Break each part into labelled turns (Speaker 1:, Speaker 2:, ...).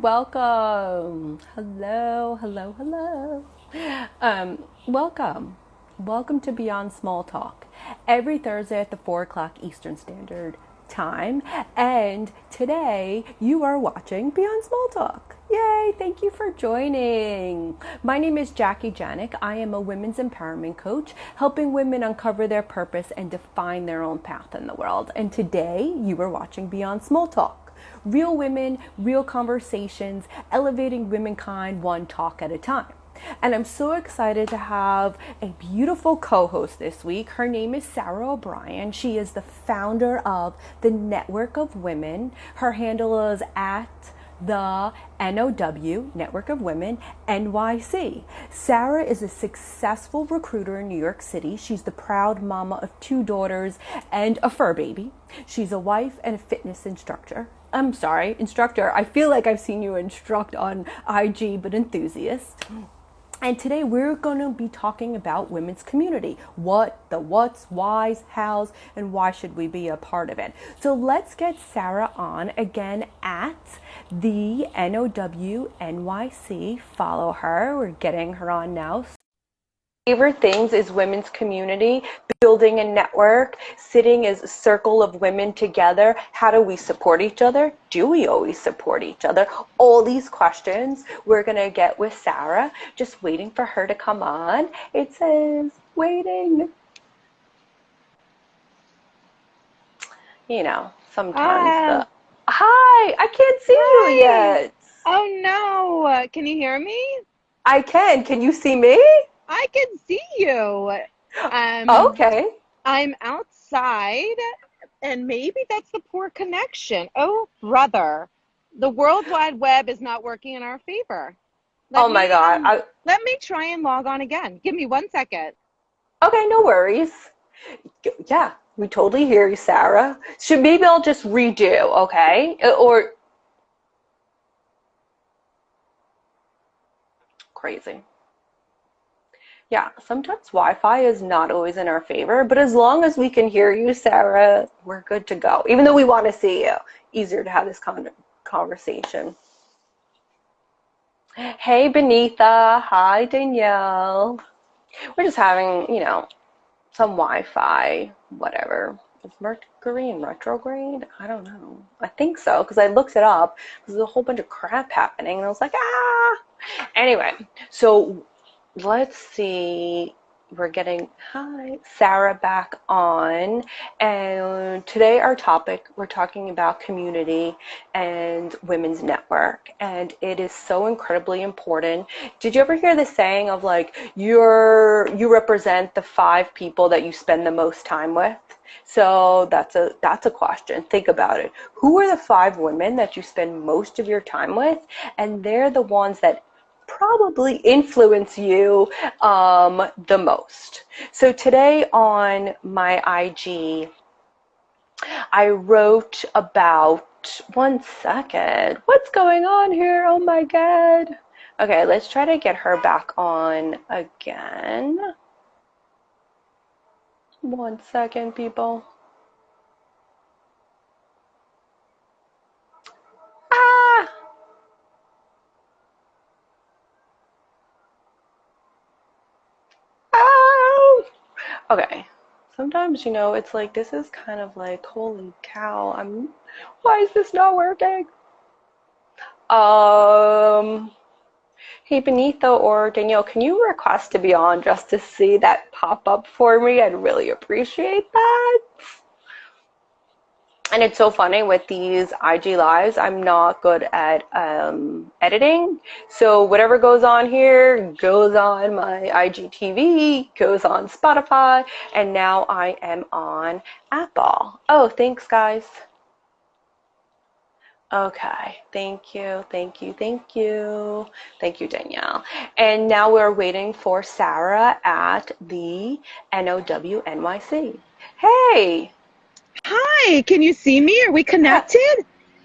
Speaker 1: welcome. Hello. Welcome to Beyond Small Talk. Every Thursday at the 4 o'clock Eastern Standard Time. And today you are watching Beyond Small Talk. Yay, thank you for joining. My name is Jackie Janiec. I am a women's empowerment coach, helping women uncover their purpose and define their own path in the world. And today you are watching Beyond Small Talk. Real women, real conversations, elevating womankind one talk at a time. And I'm so excited to have a beautiful co-host this week. Her name is Sarah O'Brien. She is the founder of the Network of Women. Her handle is at the NOW, Network of Women, NYC. Sarah is a successful recruiter in New York City. She's the proud mama of 2 daughters and a fur baby. She's a wife and a fitness instructor. Instructor. I feel like I've seen you instruct on IG, but enthusiast. And today we're going to be talking about women's community. What, the what's, why's, how's, and why should we be a part of it? So let's get Sarah on again at the NOW NYC. Follow her. We're getting her on now. Favorite things is women's community, building a network, sitting as a circle of women together. How do we support each other? Do we always support each other? All these questions we're going to get with Sarah. Just waiting for her to come on. It says waiting. You know, sometimes Hi, I can't see you yet.
Speaker 2: Oh no, can you hear me?
Speaker 1: I can. Can you see me?
Speaker 2: I can see you.
Speaker 1: Okay.
Speaker 2: I'm outside, and maybe that's the poor connection. Oh, brother. The World Wide Web is not working in our favor.
Speaker 1: My God.
Speaker 2: Let me try and log on again. Give me 1 second.
Speaker 1: Okay, no worries. Yeah, we totally hear you, Sarah. So maybe I'll just redo, okay? Or crazy. Yeah, sometimes Wi-Fi is not always in our favor, but as long as we can hear you, Sarah, we're good to go. Even though we want to see you, easier to have this conversation. Hey, Benitha. Hi, Danielle. We're just having, some Wi-Fi, whatever. Is Mercury in retrograde? I don't know. I think so, because I looked it up. There's a whole bunch of crap happening, and I was like, ah! Anyway, so let's see. We're getting Sarah back on, and today our topic, we're talking about community and women's network, and it is so incredibly important. Did you ever hear the saying of like you represent the 5 people that you spend the most time with? So that's a question. Think about it. Who are the 5 women that you spend most of your time with? And they're the ones that probably influence you the most. So today on my IG, I wrote about, 1 second, what's going on here? Oh my God. Okay, let's try to get her back on again. 1 second, people. Ah! Oh! Okay. Sometimes, it's like, this is kind of like, holy cow, why is this not working? Hey, Benitha or Danielle, can you request to be on just to see that pop up for me? I'd really appreciate that. And it's so funny with these IG lives, I'm not good at editing. So whatever goes on here goes on my IGTV, goes on Spotify, and now I am on Apple. Oh, thanks, guys. Okay, thank you, Danielle. And now we're waiting for Sarah at the NOW NYC. Hey!
Speaker 2: Hi, can you see me? Are we connected?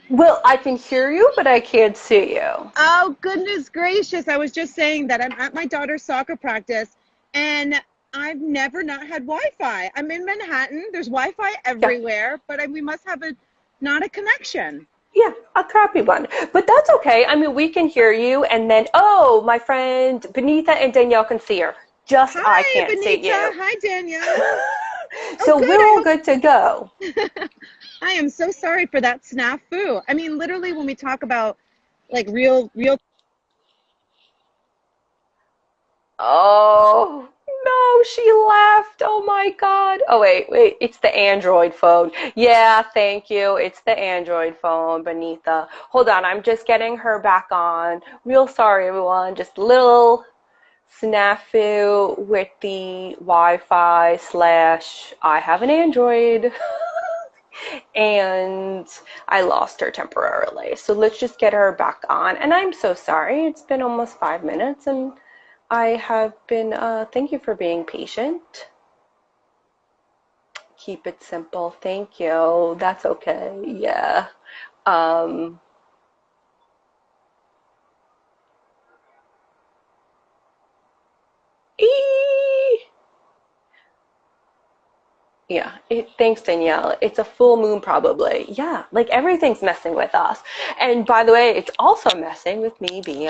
Speaker 1: Well, I can hear you, but I can't see you.
Speaker 2: Oh, goodness gracious. I was just saying that I'm at my daughter's soccer practice, and I've never not had Wi-Fi. I'm in Manhattan. There's Wi-Fi everywhere, but we must have not a connection.
Speaker 1: Yeah, a crappy one. But that's okay. I mean, we can hear you. And then, oh, my friend Benitha and Danielle can see her. Just I
Speaker 2: Hi,
Speaker 1: can't see
Speaker 2: Benita.
Speaker 1: you.
Speaker 2: Hi, Danielle. Oh,
Speaker 1: So
Speaker 2: good.
Speaker 1: we're all good to go.
Speaker 2: I am so sorry for that snafu. I mean, literally, when we talk about like real.
Speaker 1: Oh, no, she left. Oh my God. Oh, wait. It's the Android phone. Yeah, thank you. It's the Android phone, Benitha. Hold on. I'm just getting her back on. Real sorry, everyone. Just a little snafu with the Wi-Fi slash I have an Android and I lost her temporarily. So let's just get her back on. And I'm so sorry. It's been almost 5 minutes and I have been, thank you for being patient. Keep it simple. Thank you. That's okay. Yeah. Um, ee- Yeah, thanks, Danielle. It's a full moon, probably. Yeah, like everything's messing with us. And by the way, it's also messing with me being,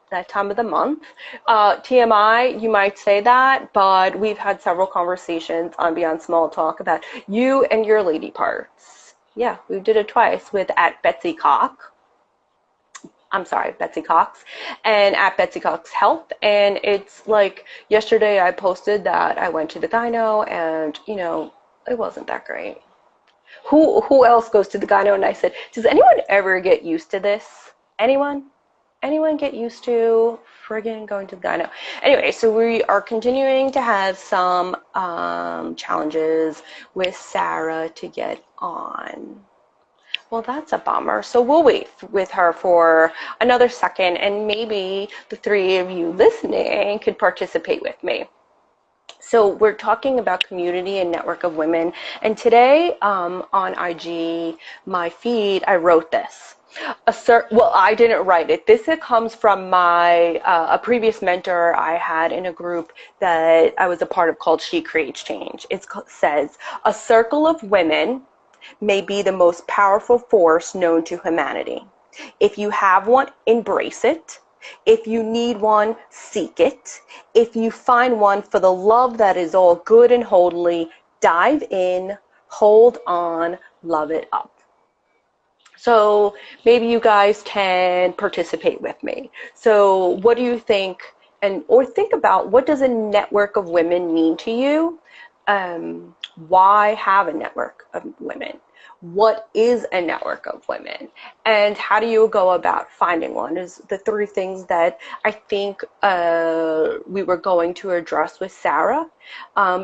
Speaker 1: that time of the month. TMI, you might say that, but we've had several conversations on Beyond Small Talk about you and your lady parts. Yeah, we did it twice with at Betsy Cock. I'm sorry, Betsy Cox, and at Betsy Cox Health. And it's like yesterday I posted that I went to the gyno and, it wasn't that great. Who else goes to the gyno? And I said, does anyone ever get used to this? Anyone? Anyone get used to friggin' going to the gyno? Anyway, so we are continuing to have some challenges with Sarah to get on. Well, that's a bummer. So we'll wait with her for another second, and maybe the three of you listening could participate with me. So we're talking about community and network of women. And today on IG, my feed, I wrote this. Well, I didn't write it. This comes from my a previous mentor I had in a group that I was a part of called She Creates Change. It says, a circle of women may be the most powerful force known to humanity. If you have one, embrace it. If you need one, seek it. If you find one for the love that is all good and holy, dive in, hold on, love it up. So maybe you guys can participate with me. So what do you think, or think about, what does a network of women mean to you? Why have a network of women? What is a network of women? And how do you go about finding one? Is the three things that I think we were going to address with Sarah,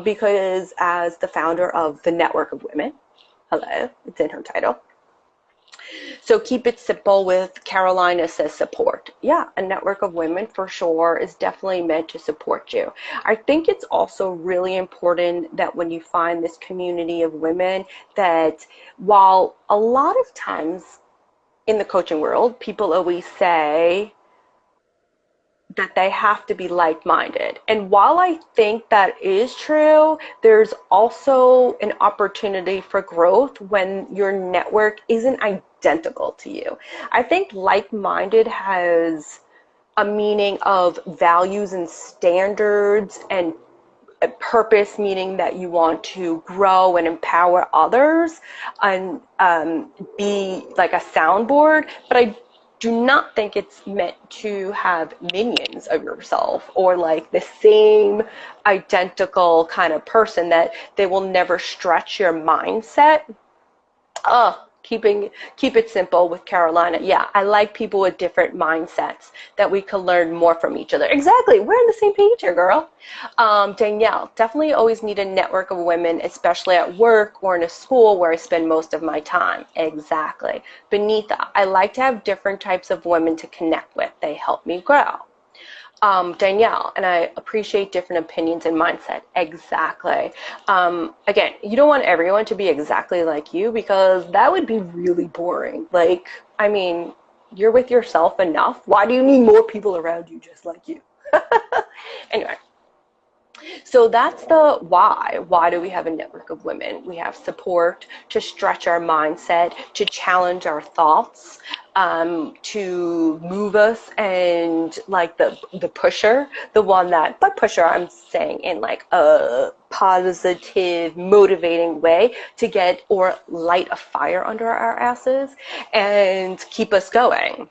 Speaker 1: because as the founder of the Network of Women, hello, it's in her title. So keep it simple with Karolina says support. Yeah, a network of women for sure is definitely meant to support you. I think it's also really important that when you find this community of women, that while a lot of times in the coaching world, people always say that they have to be like-minded. And while I think that is true, there's also an opportunity for growth when your network isn't identical to you. I think like-minded has a meaning of values and standards and a purpose, meaning that you want to grow and empower others and be like a soundboard. But I do not think it's meant to have minions of yourself or like the same identical kind of person that they will never stretch your mindset. Keep it simple with Karolina. Yeah, I like people with different mindsets that we can learn more from each other. Exactly. We're on the same page here, girl. Danielle, definitely always need a network of women, especially at work or in a school where I spend most of my time. Exactly. Benitha, I like to have different types of women to connect with. They help me grow. Danielle, and I appreciate different opinions and mindset. Exactly. Again, you don't want everyone to be exactly like you because that would be really boring. Like, I mean, you're with yourself enough. Why do you need more people around you just like you? Anyway, So that's the why. Why do we have a network of women? We have support to stretch our mindset, to challenge our thoughts, to move us, and like the pusher, the one that, by pusher I'm saying in like a positive, motivating way, to get or light a fire under our asses and keep us going.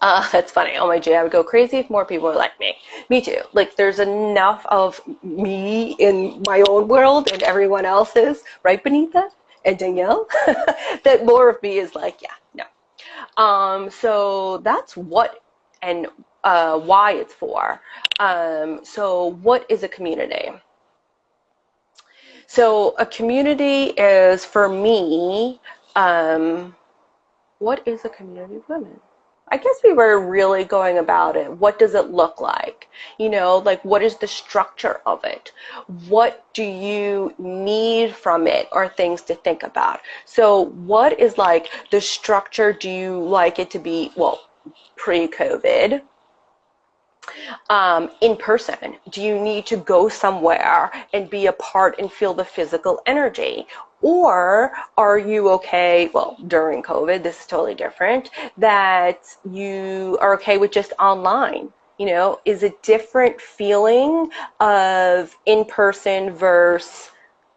Speaker 1: That's funny. Oh my G, I would go crazy if more people were like me. Me too. Like there's enough of me in my own world and everyone else's, right, Benitha and Danielle, that more of me is like, yeah, no. So that's what and why it's for. So what is a community? So a community is for me, what is a community of women? I guess we were really going about it. What does it look like? You know, like what is the structure of it? What do you need from it or things to think about? So what is like the structure? Do you like it to be, well, pre-COVID? In person? Do you need to go somewhere and be a part and feel the physical energy? Or are you okay, well, during COVID, this is totally different, that you are okay with just online? You know, is a different feeling of in person versus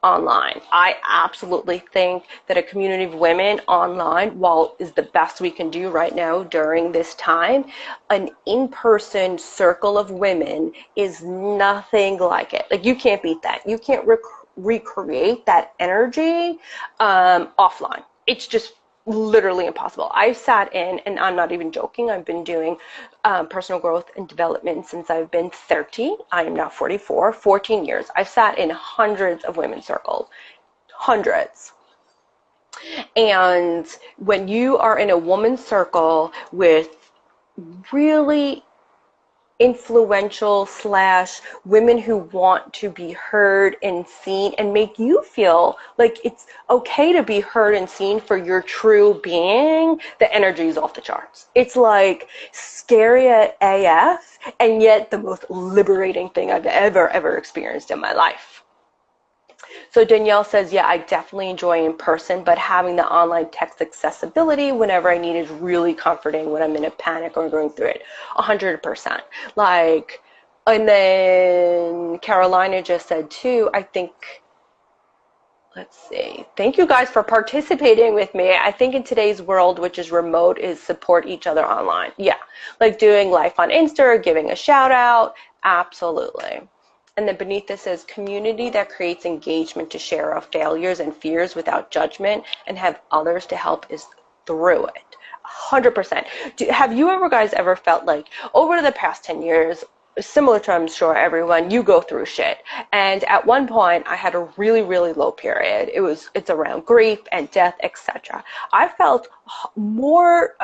Speaker 1: online. I absolutely think that a community of women online, while is the best we can do right now during this time, an in-person circle of women is nothing like it. Like you can't beat that. You can't recreate that energy offline. It's just literally impossible. I've sat in, and I'm not even joking, I've been doing personal growth and development since I've been 30. I am now 44, 14 years. I've sat in hundreds of women's circles, hundreds. And when you are in a woman's circle with really influential slash women who want to be heard and seen and make you feel like it's okay to be heard and seen for your true being, the energy is off the charts. It's like scary AF, and yet the most liberating thing I've ever experienced in my life. So Danielle says, yeah, I definitely enjoy in person, but having the online text accessibility whenever I need is really comforting when I'm in a panic or going through it. 100%. Like, and then Karolina just said too, I think, let's see. Thank you guys for participating with me. I think in today's world, which is remote, is support each other online. Yeah, like doing life on Insta, giving a shout out. Absolutely. And then Benitha says, community that creates engagement to share our failures and fears without judgment and have others to help is through it. 100%. Have you ever felt like over the past 10 years, similar to I'm sure everyone, you go through shit. And at one point I had a really low period. It's around grief and death, etc. I felt more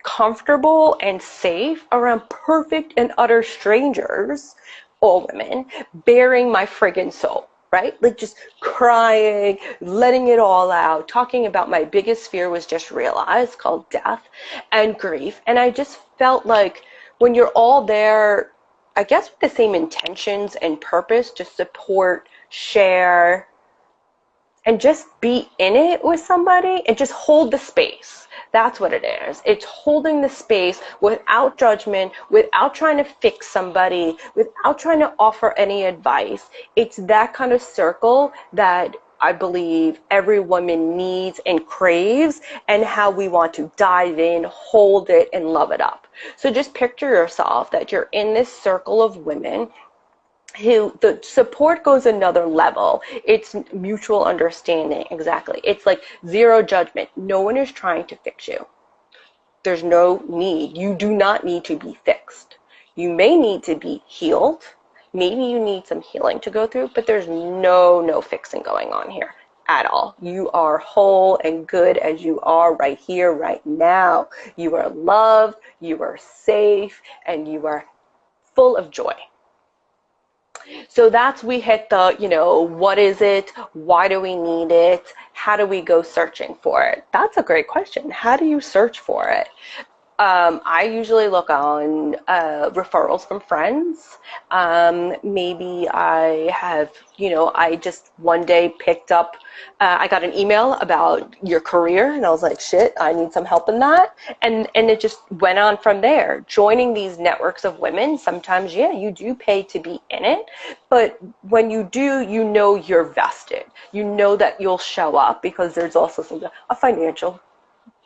Speaker 1: comfortable and safe around perfect and utter strangers, all women, bearing my friggin' soul, right? Like just crying, letting it all out, talking about my biggest fear was just realized, called death and grief. And I just felt like when you're all there, I guess with the same intentions and purpose to support, share, and just be in it with somebody and just hold the space. That's what it is. It's holding the space without judgment, without trying to fix somebody, without trying to offer any advice. It's that kind of circle that I believe every woman needs and craves, and how we want to dive in, hold it, and love it up. So just picture yourself that you're in this circle of women who the support goes another level. It's mutual understanding. Exactly. It's like zero judgment. No one is trying to fix you. There's no need. You do not need to be fixed. You may need to be healed. Maybe you need some healing to go through, but there's no fixing going on here at all. You are whole and good as you are right here, right now. You are loved, you are safe, and you are full of joy. So that's, we hit the, what is it? Why do we need it? How do we go searching for it? That's a great question. How do you search for it? I usually look on referrals from friends. Maybe I have, I just one day picked up, I got an email about your career, and I was like, shit, I need some help in that. And it just went on from there. Joining these networks of women, sometimes, yeah, you do pay to be in it. But when you do, you're vested. You know that you'll show up because there's also a financial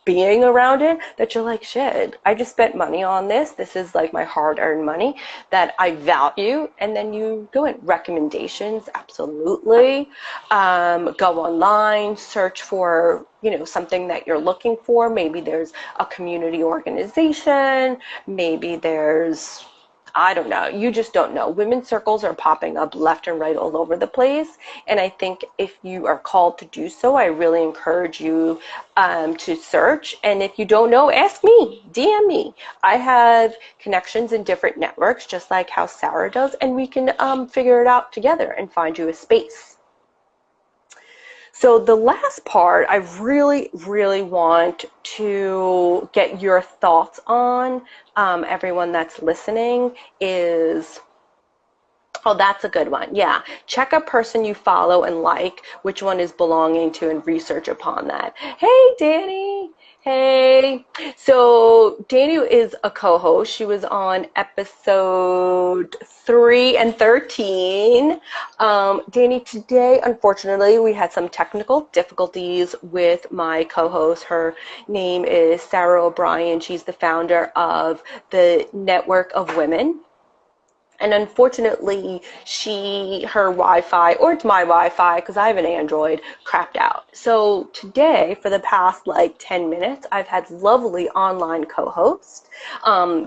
Speaker 1: being around it, that you're like, shit, I just spent money on this. This is like my hard-earned money that I value. And then you go in. Recommendations, absolutely. Go online, search for, something that you're looking for. Maybe there's a community organization. Maybe there's, I don't know. You just don't know. Women's circles are popping up left and right all over the place. And I think if you are called to do so, I really encourage you to search. And if you don't know, ask me, DM me. I have connections in different networks, just like how Sarah does, and we can figure it out together and find you a space. So the last part I really, really want to get your thoughts on, everyone that's listening, is, oh, that's a good one. Yeah. Check a person you follow and like, which one is belonging to, and research upon that. Hey, Danny. Hey. So Danny is a co-host. She was on episode 3 and 13. Danny, today, unfortunately, we had some technical difficulties with my co-host. Her name is Sarah O'Brien. She's the founder of the Network of Women. And unfortunately, her Wi-Fi, or it's my Wi-Fi, because I have an Android, crapped out. So today, for the past 10 minutes, I've had lovely online co-hosts.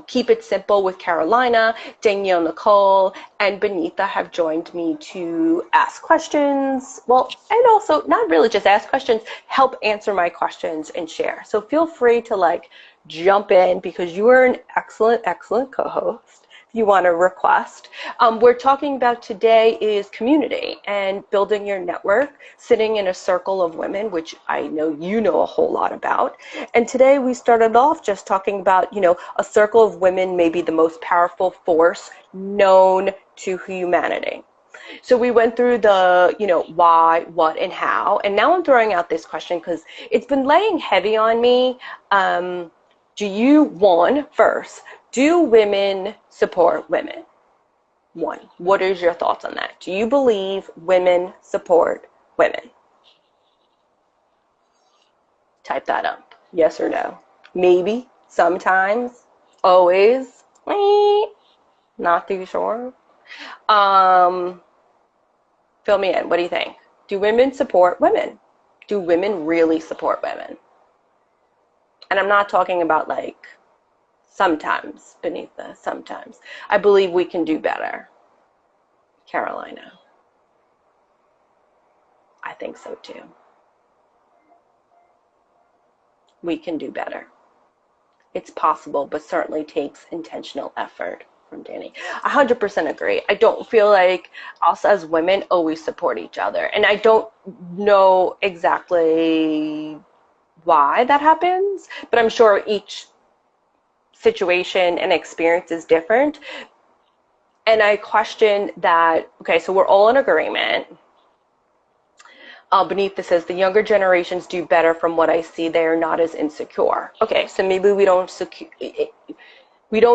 Speaker 1: Keep It Simple with Karolina, Danielle, Nicole, and Benitha have joined me to ask questions. Well, and also not really just ask questions, help answer my questions and share. So feel free to jump in, because you are an excellent, excellent co-host. You want to request. We're talking about today is community and building your network, sitting in a circle of women, which I know you know a whole lot about. And today we started off just talking about, a circle of women may be the most powerful force known to humanity. So we went through the, why, what, and how. And now I'm throwing out this question because it's been laying heavy on me. Do women support women? One, what is your thoughts on that? Do you believe women support women? Type that up. Yes or no? Maybe, sometimes, always, not too sure. Fill me in. What do you think? Do women support women? Do women really support women? And I'm not talking about sometimes, Benitha, sometimes. I believe we can do better. Karolina. I think so too. We can do better. It's possible, but certainly takes intentional effort from Danny. 100% agree. I don't feel like us as women always support each other. And I don't know exactly why that happens, but I'm sure each situation and experience is different. And I question that. Okay, so we're all in agreement. Benitha says the younger generations do better. From what I see, they are not as insecure. Okay, so maybe we don't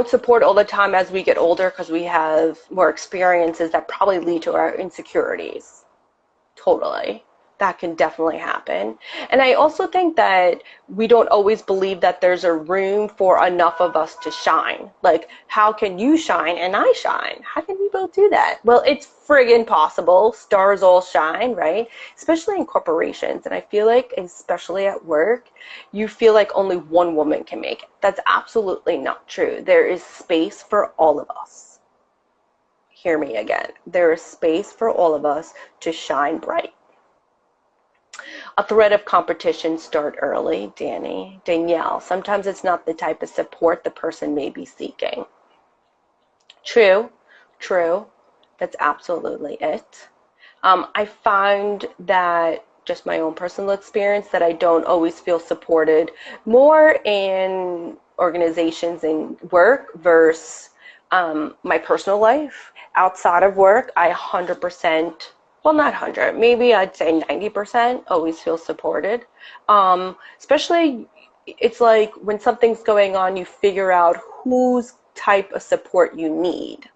Speaker 1: support all the time as we get older, because we have more experiences that probably lead to our insecurities. Totally. That can definitely happen. And I also think that we don't always believe that there's a room for enough of us to shine. How can you shine and I shine? How can we both do that? Well, it's friggin' possible. Stars all shine, right? Especially in corporations. And I feel like, especially at work, you feel like only one woman can make it. That's absolutely not true. There is space for all of us. Hear me again. There is space for all of us to shine bright. A threat of competition start early, Danny. Danielle, sometimes it's not the type of support the person may be seeking. True. That's absolutely it. I find that, just my own personal experience, that I don't always feel supported more in organizations and work versus my personal life. Outside of work, I 100%, well, not 100, maybe I'd say 90% always feel supported. Especially, it's like when something's going on, you figure out whose type of support you need.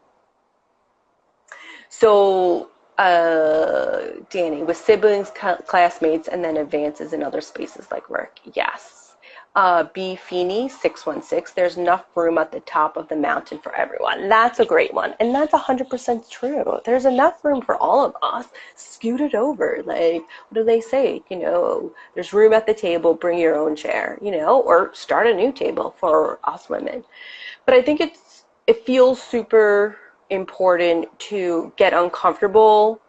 Speaker 1: So, Danny, with siblings, classmates, and then advances in other spaces like work, yes. B. Feeney, 616, there's enough room at the top of the mountain for everyone. That's a great one. And that's 100% true. There's enough room for all of us. Scoot it over. Like, what do they say? You know, there's room at the table, bring your own chair, you know, or start a new table for us women. But I think it feels super important to get uncomfortable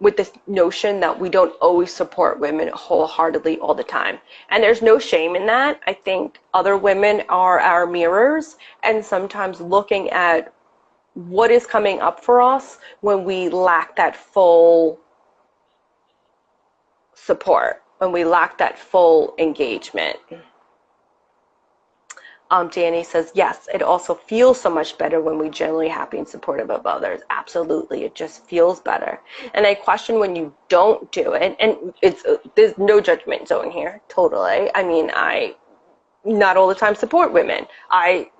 Speaker 1: with this notion that we don't always support women wholeheartedly all the time. And there's no shame in that. I think other women are our mirrors, and sometimes looking at what is coming up for us when we lack that full support, when we lack that full engagement. Danny says, yes, it also feels so much better when we're generally happy and supportive of others. Absolutely. It just feels better. And I question when you don't do it, and there's no judgment zone here, totally. I mean, I not all the time support women. I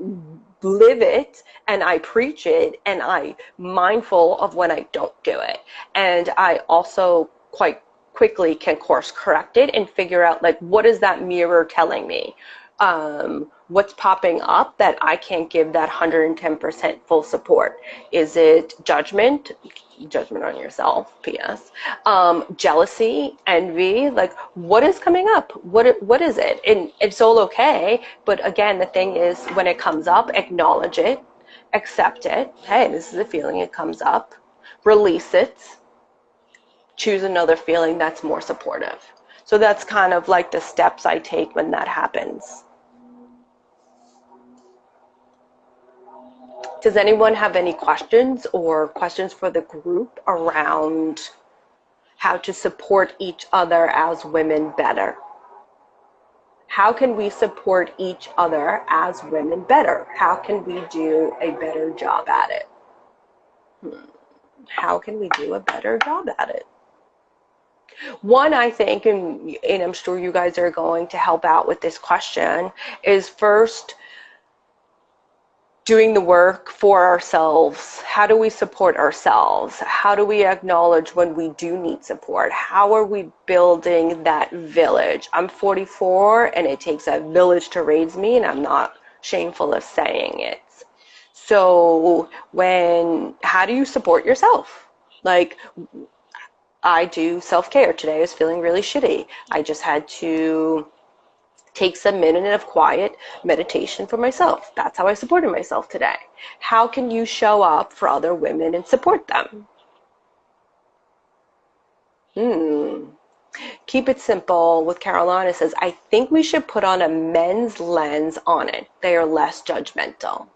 Speaker 1: live it and I preach it, and I'm mindful of when I don't do it. And I also quite quickly can course correct it and figure out, like, what is that mirror telling me? What's popping up that I can't give that 110% full support? Is it judgment on yourself, PS, jealousy, envy? Like, what is coming up? What is it? And it's all okay, but again, the thing is, when it comes up, acknowledge it, accept it. Hey, this is a feeling, it comes up. Release it. Choose another feeling that's more supportive. So that's kind of like the steps I take when that happens. Does anyone have any questions or questions for the group around how to support each other as women better? How can we support each other as women better? How can we do a better job at it? How can we do a better job at it? One, I think, and I'm sure you guys are going to help out with this question, is first, doing the work for ourselves. How do we support ourselves? How do we acknowledge when we do need support? How are we building that village? I'm 44 and it takes a village to raise me, and I'm not shameful of saying it. So how do you support yourself? Like, I do self-care. Today I was feeling really shitty. I just had to take some minute of quiet meditation for myself. That's how I supported myself today. How can you show up for other women and support them? Keep it simple with Karolina says, I think we should put on a men's lens on it. They are less judgmental.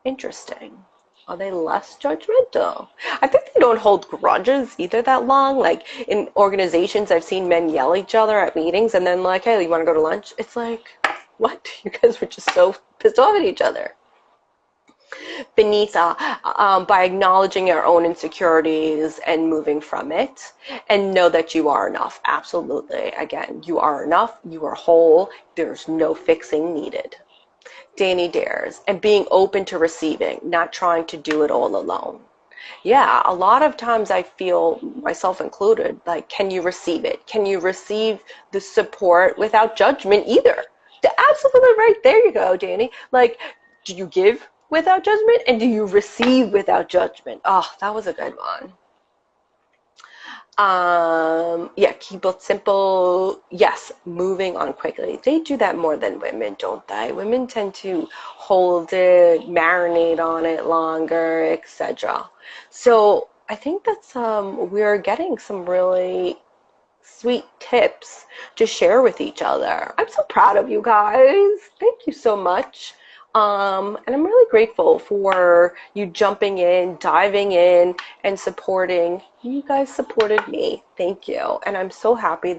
Speaker 1: Interesting. Are they less judgmental? I think they don't hold grudges either that long. Like, in organizations, I've seen men yell at each other at meetings and then like, hey, you want to go to lunch? It's like, what? You guys were just so pissed off at each other. Benitha, by acknowledging your own insecurities and moving from it, and know that you are enough. Absolutely. Again, you are enough. You are whole. There's no fixing needed. Danny dares, and being open to receiving, not trying to do it all alone. Yeah, a lot of times I feel, myself included, like, can you receive it? Can you receive the support without judgment either? Absolutely right. There you go, Danny. Like, do you give without judgment, and do you receive without judgment? Oh, that was a good one. Yeah, keep it simple. Yes, moving on quickly. They do that more than women, don't they? Women tend to hold it, marinate on it longer, etc. So I think that's we're getting some really sweet tips to share with each other. I'm so proud of you guys. Thank you so much. And I'm really grateful for you jumping in, diving in, and supporting. You guys supported me. Thank you. And I'm so happy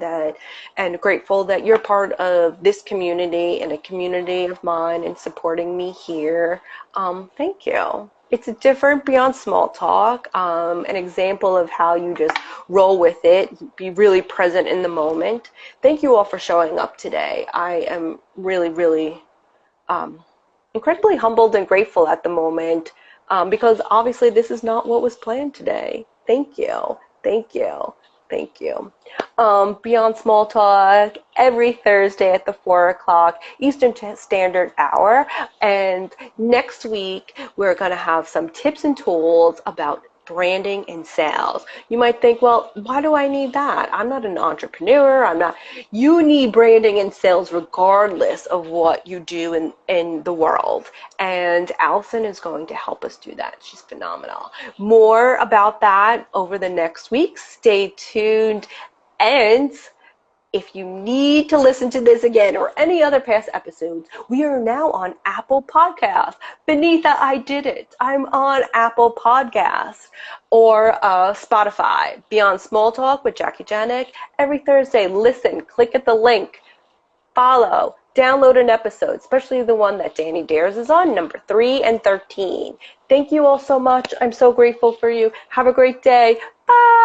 Speaker 1: and grateful that you're part of this community and a community of mine and supporting me here. Thank you. It's a different Beyond Small Talk, an example of how you just roll with it, be really present in the moment. Thank you all for showing up today. I am really, really incredibly humbled and grateful at the moment, because obviously this is not what was planned today. Thank you. Thank you. Thank you. Beyond Small Talk every Thursday at the 4 o'clock Eastern Standard Hour. And next week, we're going to have some tips and tools about branding and sales. You might think, well, why do I need that? I'm not an entrepreneur. You need branding and sales regardless of what you do in the world. And Allison is going to help us do that. She's phenomenal. More about that over the next week. Stay tuned. And if you need to listen to this again or any other past episodes, we are now on Apple Podcasts. Benitha, I did it. I'm on Apple Podcasts or Spotify. Beyond Small Talk with Jackie Janiec every Thursday. Listen, click at the link, follow, download an episode, especially the one that Danny Dares is on, number 3 and 13. Thank you all so much. I'm so grateful for you. Have a great day. Bye.